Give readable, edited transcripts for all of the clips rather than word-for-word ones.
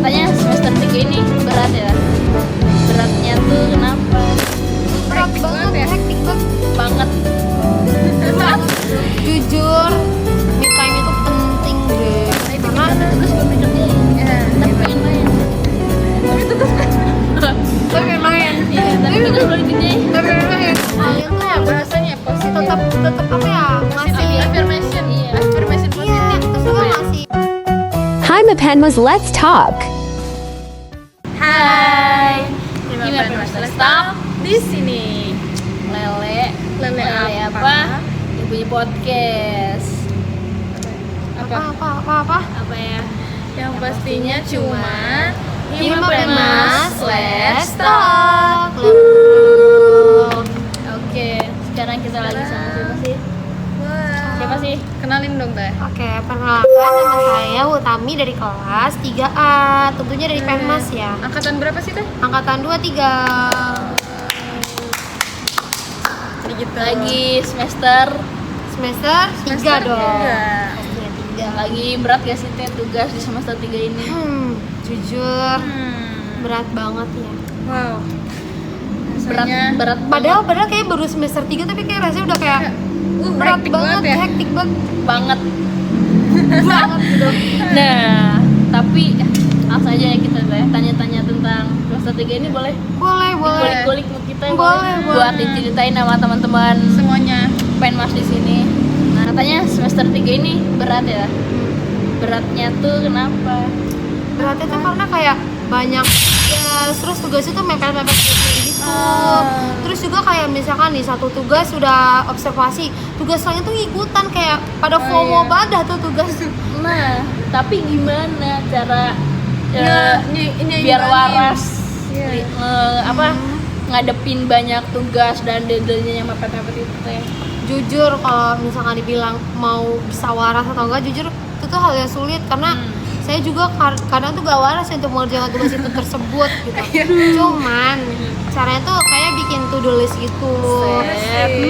Katanya semester 3 ini berat ya. Beratnya tuh kenapa? Berat banget ya, hektik Banget. Jujur, me time itu penting deh. Karena Terus gue mikirnya tapi pengen main. tapi main. Iya, tapi tugas belum dikerjain. Tapi main. Kalian tuh ya Bahasanya positif. tetap apa ya? Ngasih Affirmation. Iya. Affirmation iya, positif. terus juga ngasih Hi, Mapenmas, let's talk. Hai. Gimana Mas Stop? Di sini. Lele apa? Ibunya podcast. Apa? Apa ya? Yang pastinya cuma Himapemas, let's talk. Oke, sekarang kita lagi sama siapa sih? Siapa sih? Kenalin dong, Teh. Oke, perkenalkan nama saya Utami dari kelas 3A. Tentunya dari Penmas ya. Angkatan berapa sih, Teh? Angkatan 23. Jadi gitu. Lagi semester Semester 3 dong. tiga. Semester 3. lagi berat gak sih Teh tugas di semester 3 ini? Jujur berat banget ya. Wow. Berat Rasanya berat Padahal kayak baru semester 3 tapi kayak rasanya udah kayak berat hektik banget, ya. hektik banget. banget. Banget gitu. Nah, tapi langsung aja ya kita Teh tanya-tanya tentang semester 3 ini boleh? Boleh. Kulik-kulik mood kita ya, Boleh. buat diceritain sama teman-teman semuanya. Penmas di sini. Nah, katanya semester 3 ini berat ya. Beratnya tuh kenapa? Beratnya tuh karena kayak banyak ya, terus tugas itu mepet-mepet gitu. Terus juga kayak misalkan nih satu tugas sudah observasi, tugas lainnya tuh ngikutan kayak pada FOMO banget dah tuh tugas. Nah, tapi gimana cara Ini biar waras Iya. ngadepin banyak tugas dan deadline-nya yang mepet-mepet itu Teh? Jujur kalau misalkan dibilang mau bisa waras atau enggak, jujur itu tuh hal yang sulit karena saya juga kadang tuh gak waras untuk mengerjakan tugas itu tersebut gitu. Cuman caranya tuh kayak bikin to-do list gitu.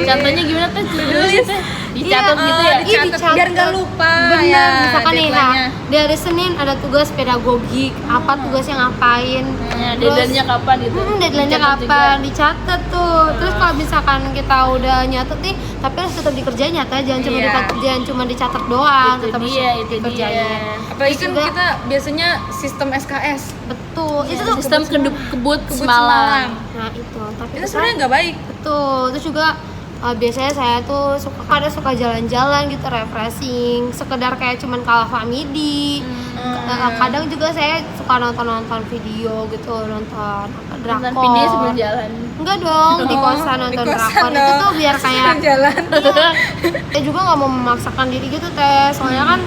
Contohnya gimana Teh? To-do list Teh? Dicatat Iya, gitu ya? iya, dicatat. biar nggak lupa. Bener, ya, misalkan nih deadline-nya. di hari Senin ada tugas pedagogik, apa tugasnya ngapain, Nah, terus deadline-nya kapan gitu? deadline-nya Dicatat kapan, dicatat tuh. Terus kalau misalkan kita udah nyatet nih, tapi harus tetap dikerjain nyata, jangan cuma dicatat doang, Itu tetap dia, itu dikerjain. dia. Apalagi Terus kan juga- kita biasanya sistem SKS. Betul, itu tuh Sistem kebut Kebut semalam. Nah itu, tapi Itu sebenarnya nggak baik. betul. Terus juga biasanya saya tuh suka jalan-jalan gitu, refreshing, sekedar kayak cuman kalah famidi. Kadang juga saya suka nonton video gitu, nonton drakor. Nonton video sebelum jalan. Enggak dong, di kosan nonton Di kosan drakor itu dong. tuh biar kayak jalan. saya juga nggak mau memaksakan diri gitu Teh. Soalnya kan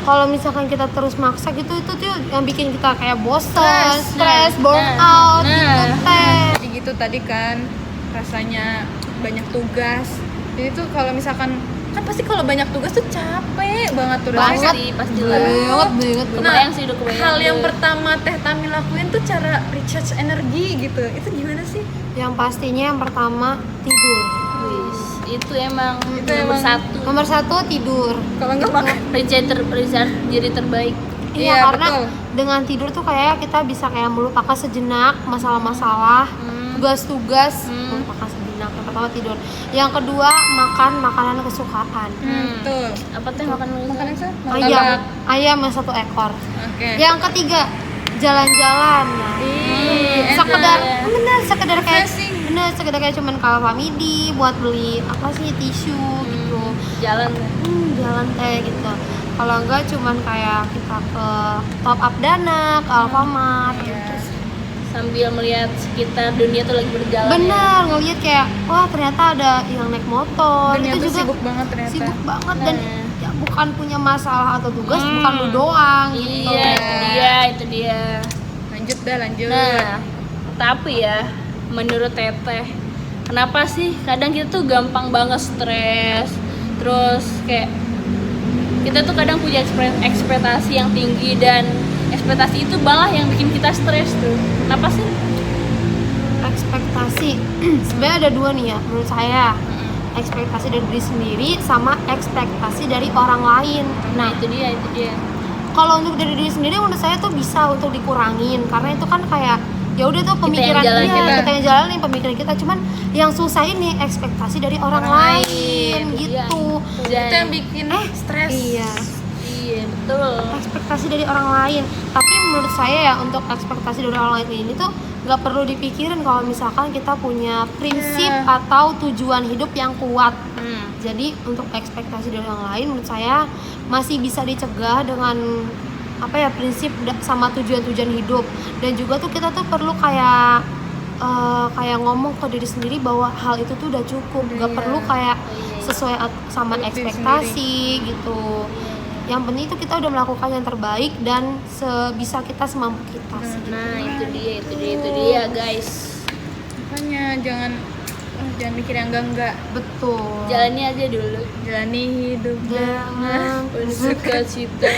kalau misalkan kita terus maksa gitu itu tuh yang bikin kita kayak bosan, stres, burn out gitu Teh. Jadi gitu tadi kan rasanya banyak tugas. Jadi tuh kalau misalkan kan pasti kalau banyak tugas tuh capek banget tuh rasanya. Pasti lah. Banget. Kebayang sih, udah kebayang. Hal yang pertama Teh Tami lakuin tuh cara recharge energi gitu. Itu gimana sih? Yang pastinya yang pertama tidur. Wis, itu emang Itu nomor emang- satu. Nomor 1 tidur. Kalau nggak makan. Recharge diri terbaik. Iya, Iya, karena betul. dengan tidur tuh kayak kita bisa kayak melupakan sejenak masalah-masalah, tugas-tugas, melupakan sejenak. Yang pertama tidur. Yang kedua makan makanan kesukaan. Betul. Apa Teh makan dulu? Makanan sih? Ayam yang 1 ekor. Oke. Yang ketiga jalan-jalan. Nah, sekedar kayak sekedar kayak cuman kalau famidi buat beli apa sih tisu gitu. Jalan. Jalan Teh gitu. Kalau enggak cuman kayak kita ke Top Up Dana, ke Alfamart gitu. Sambil melihat sekitar dunia tuh lagi berjalan. Bener, ngeliat kayak wah ternyata ada yang naik motor. Ternyata itu juga sibuk banget ternyata. sibuk banget dan ya bukan punya masalah atau tugas, bukan lu doang gitu. Iya, itu dia. Lanjut. Nah, tapi ya menurut Teteh, kenapa sih kadang kita tuh gampang banget stres, terus kayak kita tuh kadang punya ekspektasi yang tinggi dan ekspektasi itu malah yang bikin kita stres tuh. Kenapa sih? Ekspektasi sebenarnya ada 2 nih ya menurut saya. Ekspektasi dari diri sendiri sama ekspektasi dari orang lain. Nah, itu dia. kalau untuk dari diri sendiri menurut saya tuh bisa untuk dikurangin, karena itu kan kayak ya udah tuh pemikiran jalanin, kita yang jalanin pemikiran kita, cuman yang susah ini ekspektasi dari orang lain gitu. Itu yang bikin stres. Iya, betul. ekspektasi dari orang lain. Tapi menurut saya ya, untuk ekspektasi dari orang lain ini tuh nggak perlu dipikirin kalau misalkan kita punya prinsip atau tujuan hidup yang kuat. Jadi untuk ekspektasi dari orang lain menurut saya masih bisa dicegah dengan apa ya, prinsip sama tujuan-tujuan hidup. Dan juga tuh kita tuh perlu kayak ngomong ke diri sendiri bahwa hal itu tuh udah cukup, nggak perlu kayak sesuai sama ekspektasi gitu. Yang penting itu kita udah melakukan yang terbaik dan sebisa kita, semampu kita sih. Nah itu dia guys. Makanya jangan mikir yang enggak. Betul. Jalani aja dulu. Jalani hidup. Jangan Bersuka cita.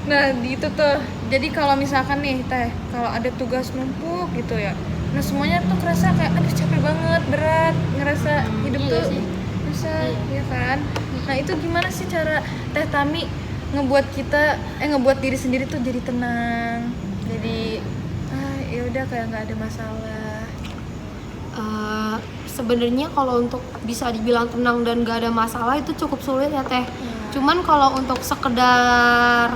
Nah gitu tuh. Jadi kalau misalkan nih Teh, kalau ada tugas numpuk gitu ya, nah semuanya tuh kerasa kayak aduh capek banget, berat, ngerasa hidup iya tuh sih. susah, ya kan? Nah itu gimana sih cara Teh Tami ngebuat diri sendiri tuh jadi tenang, jadi ya udah kayak nggak ada masalah. Sebenarnya kalau untuk bisa dibilang tenang dan gak ada masalah itu cukup sulit ya Teh. Cuman kalau untuk sekedar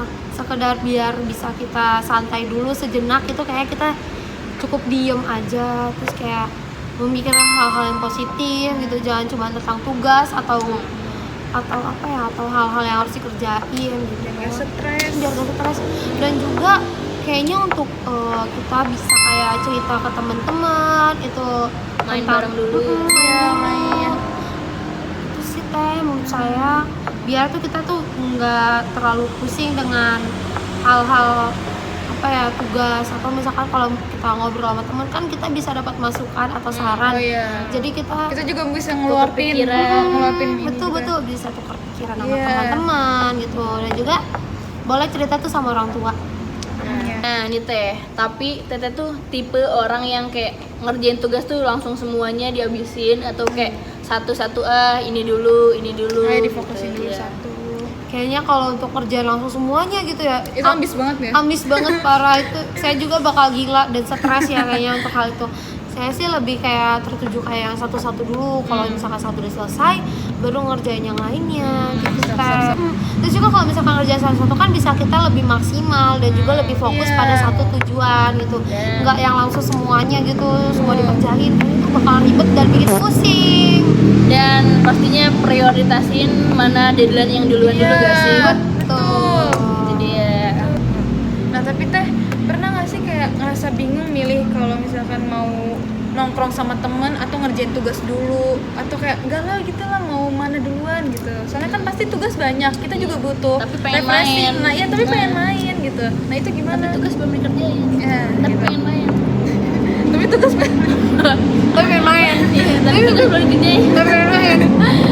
biar bisa kita santai dulu sejenak, itu kayak kita cukup diem aja, terus kayak memikirkan hal-hal yang positif gitu, jangan cuma tentang tugas atau apa ya, atau hal-hal yang harus dikerjain gitu. Nggak stres. Biar gak stres. Dan juga kayaknya untuk kita bisa kayak cerita ke teman-teman itu Main tentang- bareng dulu ya. Iya, main. Itu sih Teh menurut saya, biar tuh kita tuh nggak terlalu pusing dengan hal-hal apa ya, tugas, atau misalkan kalau kita ngobrol sama teman kan kita bisa dapat masukan atau saran. Oh iya. Jadi kita Kita juga bisa ngeluapin ini betul juga. bisa tukar pikiran sama Iya. teman-teman gitu. Dan juga boleh cerita tuh sama orang tua. Nah ini Teh, tapi Teteh tuh tipe orang yang kayak ngerjain tugas tuh langsung semuanya dihabisin, atau kayak satu-satu ini dulu Kayak difokusin gitu, dulu ya. satu. Kayaknya kalau untuk kerjaan langsung semuanya gitu ya, Itu ambis banget ya. ambis banget parah itu. Saya juga bakal gila dan stres ya kayaknya untuk hal itu. Saya sih lebih kayak tertuju kayak yang satu-satu dulu. Kalau misalkan satu udah selesai, baru ngerjain yang lainnya gitu Teh. Terus juga kalau misalkan ngerjain satu-satu kan bisa kita lebih maksimal dan juga lebih fokus pada satu tujuan gitu. Nggak yang langsung semuanya gitu, semua dikerjain. Itu bakal ribet dan bikin pusing. Dan pastinya prioritasin mana deadline yang duluan dulu gak sih? Betul. Jadi ya Nah tapi Teh, pernah nggak sih kayak ngerasa bingung milih kalau misalkan mau nongkrong sama temen atau ngerjain tugas dulu, atau kayak enggak lah gitu lah, mau mana duluan gitu. Soalnya kan pasti tugas banyak, kita juga butuh Tapi pengen refreshing. main. Nah iya, tapi pengen main gitu. Nah itu gimana? tapi tugas belum dikerjain. Ya, Tapi gitu. pengen main. Tapi tugas pengen Tapi pengen main. Iya, tapi tugas belum dikerjain. Tapi pengen main.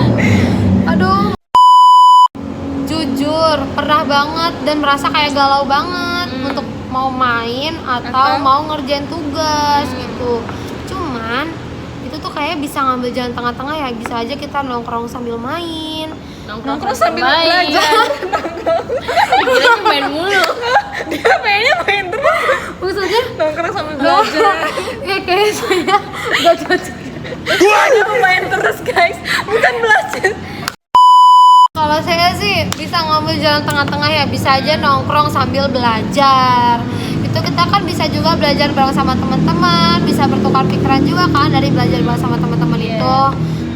Aduh. Jujur, pernah banget dan merasa kayak galau banget untuk mau main atau mau ngerjain tugas gitu. Cuman itu tuh kayak bisa ngambil jalan tengah-tengah ya, bisa aja kita nongkrong sambil main. nongkrong sambil main. belajar. Kirain main mulu. Dia pengennya main terus. Maksudnya Nongkrong sambil belajar. ya kayak saya gak cocok. Dia mau main terus guys, bukan belajar. Kalau saya sih bisa ngambil jalan tengah-tengah ya, bisa aja nongkrong sambil belajar. Itu kita kan bisa juga belajar bareng sama teman-teman, bisa bertukar pikiran juga kan dari belajar bareng sama teman-teman itu.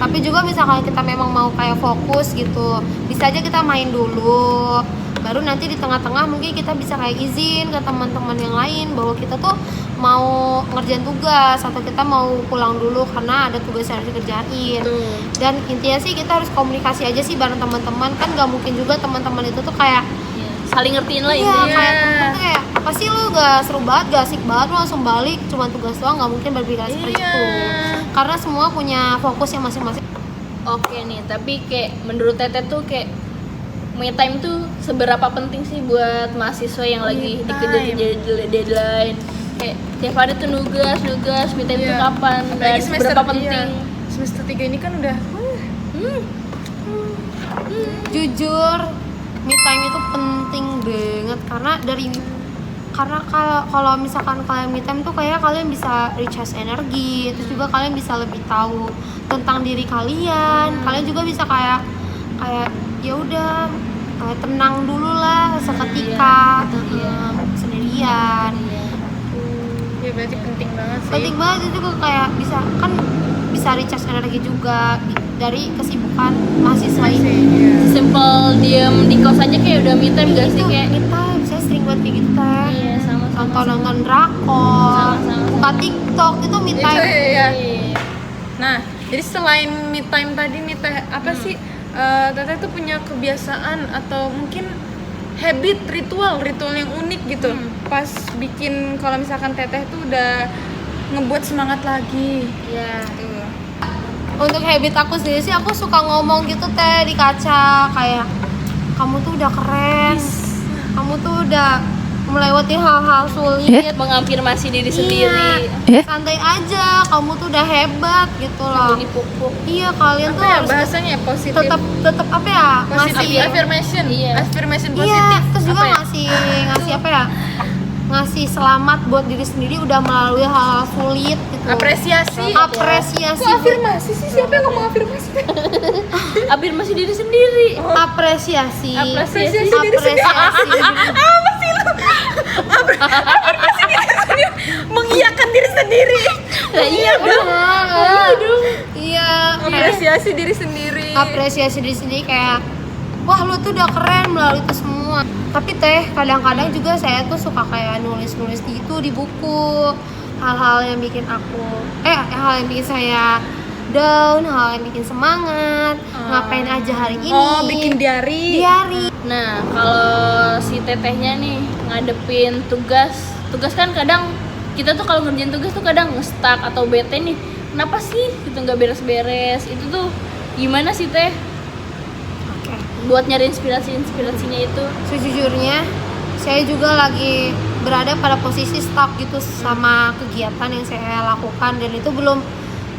Tapi juga misalkan kita memang mau kayak fokus gitu, bisa aja kita main dulu. Baru nanti di tengah-tengah mungkin kita bisa kayak izin ke teman-teman yang lain bahwa kita tuh mau ngerjain tugas atau kita mau pulang dulu karena ada tugas yang harus dikerjain. Dan intinya sih kita harus komunikasi aja sih bareng teman-teman, kan nggak mungkin juga teman-teman itu tuh kayak Saling ngertiin lah iya intinya. kayak temen tuh kayak apa sih lu gak seru banget, gak asik banget, lu langsung balik cuma tugas doang, nggak mungkin berpikir seperti itu. Karena semua punya fokusnya masing-masing. Oke nih, tapi kayak menurut Teteh tuh kayak me time tuh seberapa penting sih buat mahasiswa yang lagi dikejar deadline? Kayak tiap hari tuh nugas, me time tuh kapan? Dan Lagi semester seberapa penting? Semester 3 ini kan udah Jujur me time itu penting banget karena kalau misalkan kalian me time tuh kayak kalian bisa recharge energi, terus juga kalian bisa lebih tahu tentang diri kalian. Kalian juga bisa kayak ya udah tenang dulu lah seketika, sendirian. Ya berarti penting banget sih. Penting banget itu juga kayak bisa recharge energi juga dari kesibukan mahasiswa ini. Iya. Simple diem di kos aja kayak udah me time gak sih? Itu Kayak me time, saya sering buat kayak gitu teh. iya sama-sama. Nonton drakor, Sama-sama. buka TikTok itu me Itu time. ya. Iya. Nah, jadi selain me time tadi nih Teh, apa sih Teteh tuh punya kebiasaan atau mungkin habit ritual yang unik gitu pas bikin kalau misalkan Teteh tuh udah ngebuat semangat lagi. Iya. Tuh. Untuk habit aku sendiri sih, aku suka ngomong gitu teh di kaca kayak kamu tuh udah keren, kamu tuh udah melewati hal-hal sulit. Mengafirmasi diri sendiri. Iya, santai aja, kamu tuh udah hebat gitu loh. Dipupuk. Iya, kalian tuh Apa ya harus bahasanya positif? tetap apa ya, Positif ngasih affirmation. Iya. Affirmation iya, positif. terus juga Apa ya? ngasih apa ya, ngasih selamat buat diri sendiri udah melalui hal-hal sulit gitu. Apresiasi. Apresiasi. Kok afirmasi sih? Siapa yang ngomong afirmasi? Afirmasi diri sendiri. Apresiasi. Apresiasi diri sendiri. Apa sih lu? Afirmasi diri sendiri. Mengiyakan diri sendiri. Nah, iya dong. Iya. Apresiasi diri sendiri. Apresiasi diri sendiri kayak wah lu tuh udah keren melalui itu semua. Tapi teh kadang-kadang juga saya tuh suka kayak nulis gitu di buku hal-hal yang bikin hal yang bikin saya down, hal yang bikin semangat, ngapain aja hari ini. Oh, bikin diary. Nah, kalau si Tetehnya nih ngadepin tugas kan kadang kita tuh kalau ngerjain tugas tuh kadang nge-stuck atau bete nih. Kenapa sih gitu nggak beres-beres? Itu tuh gimana sih Teh? Oke. Buat nyari inspirasinya itu. Sejujurnya saya juga lagi berada pada posisi stuck gitu sama kegiatan yang saya lakukan dan itu belum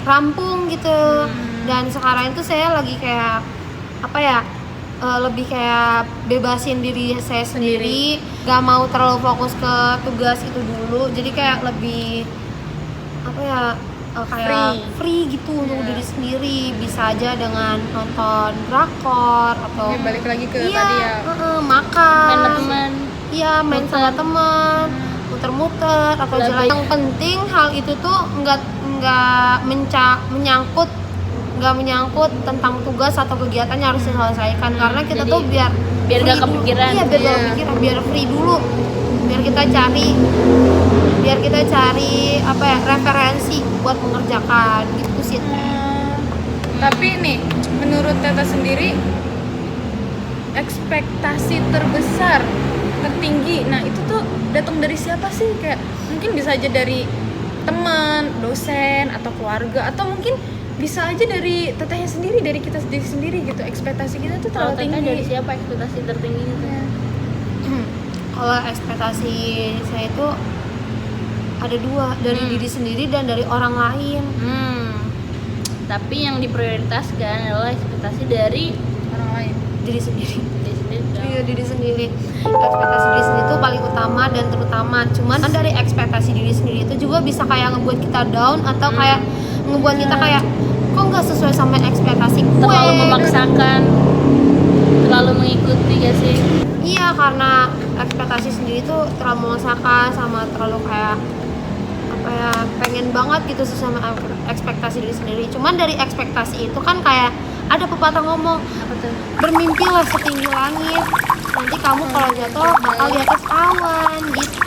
rampung gitu. Dan sekarang itu saya lagi kayak apa ya, lebih kayak bebasin diri saya sendiri, gak mau terlalu fokus ke tugas itu dulu, jadi kayak lebih apa ya, kayak free gitu untuk diri sendiri. Bisa aja dengan nonton drakor atau Oke, balik lagi ke iya, tadi ya. makan, Main sama teman. iya main sama teman, muter-muter atau jalan. Yang penting hal itu tuh nggak menyangkut tentang tugas atau kegiatan yang harus diselesaikan, karena kita Jadi, tuh biar gak free dulu. kepikiran. Iya, biar gak kepikiran, biar free dulu, biar kita cari apa ya, referensi buat mengerjakan gitu sih. Tapi nih, menurut Teta sendiri, ekspektasi terbesar, tertinggi, nah itu tuh datang dari siapa sih? Kayak mungkin bisa aja dari teman, dosen, atau keluarga, atau mungkin bisa aja dari Tetehnya sendiri, dari kita sendiri gitu. Ekspektasi kita tuh Kalau terlalu Teteh tinggi. dari siapa ekspektasi tertingginya Teh? Kalau ekspektasi saya itu ada dua, dari diri sendiri dan dari orang lain. Tapi yang diprioritaskan adalah ekspektasi dari Orang lain. Diri sendiri. diri sendiri dong. Iya, diri sendiri. Ekspektasi diri sendiri itu paling utama dan terutama. Cuman dari ekspektasi diri sendiri itu juga bisa kayak ngebuat kita down atau kayak ngebuat kita kayak kok nggak sesuai sama ekspektasi gue. Terlalu memaksakan, terlalu mengikuti gak sih? Iya, karena ekspektasi sendiri tuh terlalu memaksakan sama terlalu kayak apa ya, pengen banget gitu sesuai sama ekspektasi diri sendiri. Cuman dari ekspektasi itu kan kayak ada pepatah ngomong, Apa tuh? bermimpilah setinggi langit, nanti kamu kalau jatuh bakal di atas awan gitu.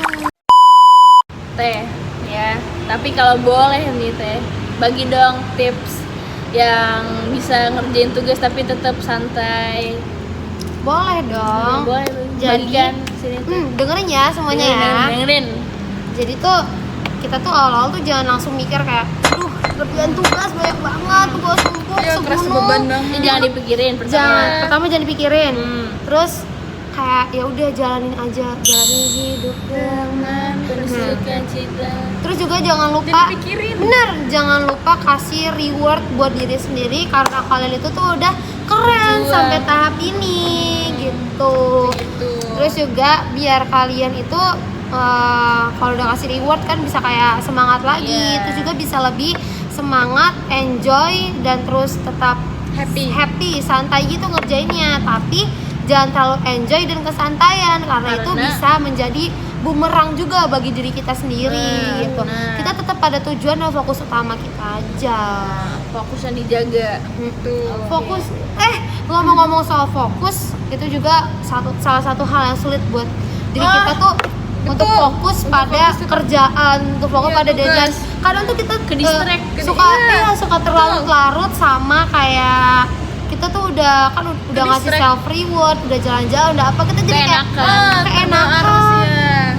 Teh, ya. Tapi kalau boleh nih Teh, bagi dong tips yang bisa ngerjain tugas tapi tetap santai. Boleh dong. Boleh tuh. Jadi- Bagikan sini tuh. Dengerin ya semuanya ya. Dengerin. Jadi tuh kita tuh awal-awal tuh jangan langsung mikir kayak aduh kerjaan tugas banyak banget, tugas numpuk Iya, keras segunung. beban banget. Ini jangan dipikirin pertama. Pertama jangan dipikirin. Hmm. Terus kayak ya udah jalanin aja, jalanin hidup dengan Terus suka cita. Terus juga jangan lupa, Jangan dipikirin. bener, jangan lupa kasih reward buat diri sendiri karena kalian itu tuh udah keren Jual. sampai tahap ini gitu. Gitu. Terus juga biar kalian itu kalau udah kasih reward kan bisa kayak semangat lagi. Iya. Terus juga bisa lebih semangat, enjoy dan terus tetap happy, santai gitu ngerjainnya. Tapi jangan terlalu enjoy dan kesantaian karena itu Karena- bisa menjadi bumerang juga bagi diri kita sendiri gitu. nah. Kita tetap pada tujuan dan fokus utama kita aja. Fokusnya dijaga. Tuh. Fokus ngomong-ngomong soal fokus itu juga salah satu hal yang sulit buat diri kita tuh untuk fokus pada kerjaan, untuk fokus Iya, pada tugas. deadline. Kadang tuh kita Ke-distract. suka terlarut sama kayak kita tuh udah ngasih Ke-distract. self reward, udah jalan-jalan, udah apa kita jadi kayak Keenakan. keenakan.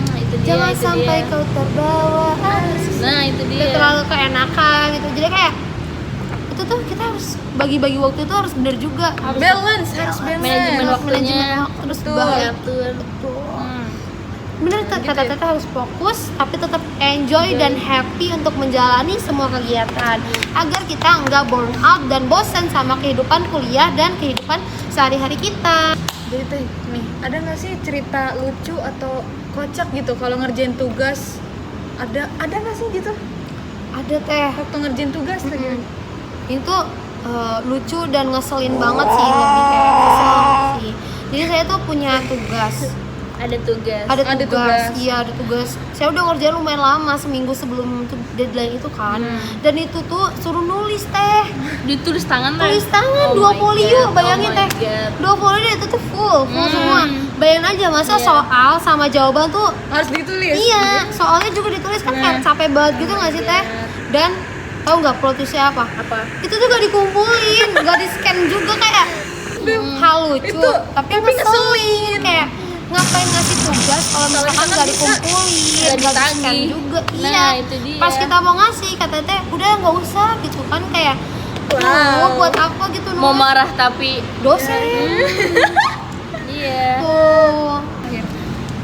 Nah, itu dia. Jangan itu sampai dia. kau terbawa arus. Nah, itu Udah dia. terlalu keenakan gitu. Jadi kayak itu tuh kita harus bagi-bagi waktu itu harus bener juga, harus Balance, harus balance. Manajemen waktunya. manajemen waktu terus Betul. Diatur. betul. Hmm. Bener Gitu kata ya. Tete harus fokus tapi tetap enjoy dan happy untuk menjalani semua kegiatan agar kita nggak burn out dan bosan sama kehidupan kuliah dan kehidupan sehari-hari kita. Jadi teh nih, ada nggak sih cerita lucu atau kocak gitu kalau ngerjain tugas? Ada nggak sih gitu? Ada teh Waktu ngerjain tugas tuh gitu. itu lucu dan ngeselin banget sih, lebih kayak kesel sih. Jadi saya tuh punya tugas. Ada tugas. Ada Ada tugas, tugas. iya ada tugas. Saya udah ngerjain lumayan lama, seminggu sebelum deadline itu kan. Dan itu tuh suruh nulis teh, Ditulis tangan teh. tulis tangan Oh 2 my folio, God, bayangin oh my teh. God. 2 folio itu tuh full semua. Bayangin aja masa Iya. soal sama jawaban tuh Harus ditulis. iya, soalnya juga ditulis kan kayak capek banget gitu nggak sih teh? Dan tahu nggak plot twistnya apa? Apa? Itu tuh gak dikumpulin, gak di scan juga kayak hal lucu, itu, tapi tapi ngeselin kayak ngapain ngasih tugas kalau misalkan misalkan gak bisa, dikumpulin, nggak gak di scan ditagih. juga. Nah, Iya, itu dia. pas kita mau ngasih kata teh udah nggak usah gitu kan kayak Wow. buat apa gitu Mau nulis marah tapi dosen iya. tuh.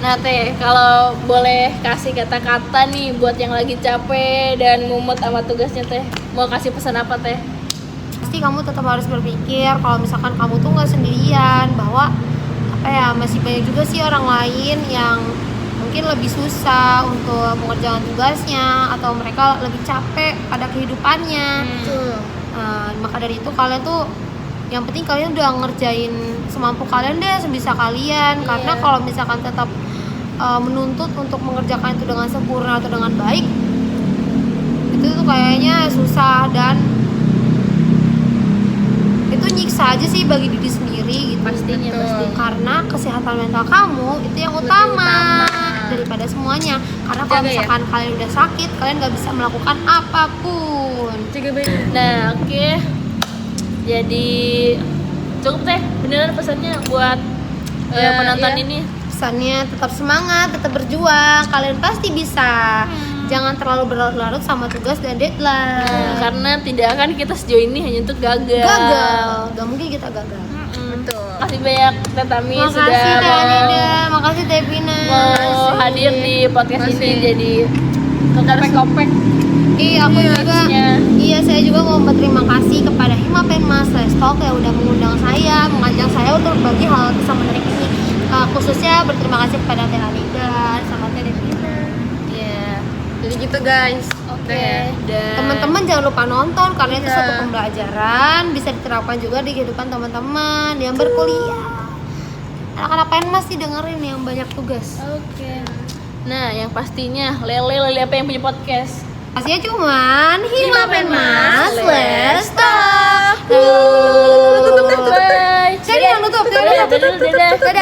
Nah teh, kalau boleh kasih kata-kata nih buat yang lagi capek dan mumet sama tugasnya teh, mau kasih pesan apa teh? Pasti kamu tetap harus berpikir kalau misalkan kamu tuh nggak sendirian, bahwa apa ya, masih banyak juga sih orang lain yang mungkin lebih susah untuk mengerjakan tugasnya atau mereka lebih capek pada kehidupannya. Tuh. Maka dari itu kalian tuh yang penting kalian udah ngerjain semampu kalian deh, sebisa kalian. Karena kalau misalkan tetap menuntut untuk mengerjakan itu dengan sempurna atau dengan baik, itu tuh kayaknya susah dan itu nyiksa aja sih bagi diri sendiri gitu. Pastinya Betul. pasti. Karena kesehatan mental kamu itu yang utama daripada semuanya. Karena kalau Jaga ya. misalkan kalian udah sakit, kalian nggak bisa melakukan apapun. Jaga baik. Nah oke, jadi cukup teh, beneran pesannya buat Ya, penonton iya. ini. Pesannya tetap semangat, tetap berjuang, kalian pasti bisa. Jangan terlalu berlarut-larut sama tugas dan Nah, deadline. karena tidak akan kita sejauh ini hanya untuk gagal. Gagal, gak mungkin kita gagal. Betul. Makasih banyak Teh Tami Makasih sudah Teh mau, Anida, makasih Teh Pina. mau hadir di podcast ini Makasih. jadi kopek-kopek. Iya, aku juga. harusnya. Iya, saya juga mau berterima kasih kepada Hima Penmas Let's Talk yang udah mengundang saya, mengajak saya untuk berbagi hal kisah menarik ini. Khususnya berterima kasih kepada Teh Anida sama Teh Devina. Iya. Jadi gitu guys. Oke. Dan Teman-teman jangan lupa nonton karena itu Iya. satu pembelajaran, bisa diterapkan juga di kehidupan teman-teman yang berkuliah. Anak-anak Penmas sih dengerin yang banyak tugas. Oke. Nah, yang pastinya Lele apa yang punya podcast? Pastinya cuman Hima Penmas Let's Talk. Talk. Bye. Saya yang nutup. Dadah. Dadah.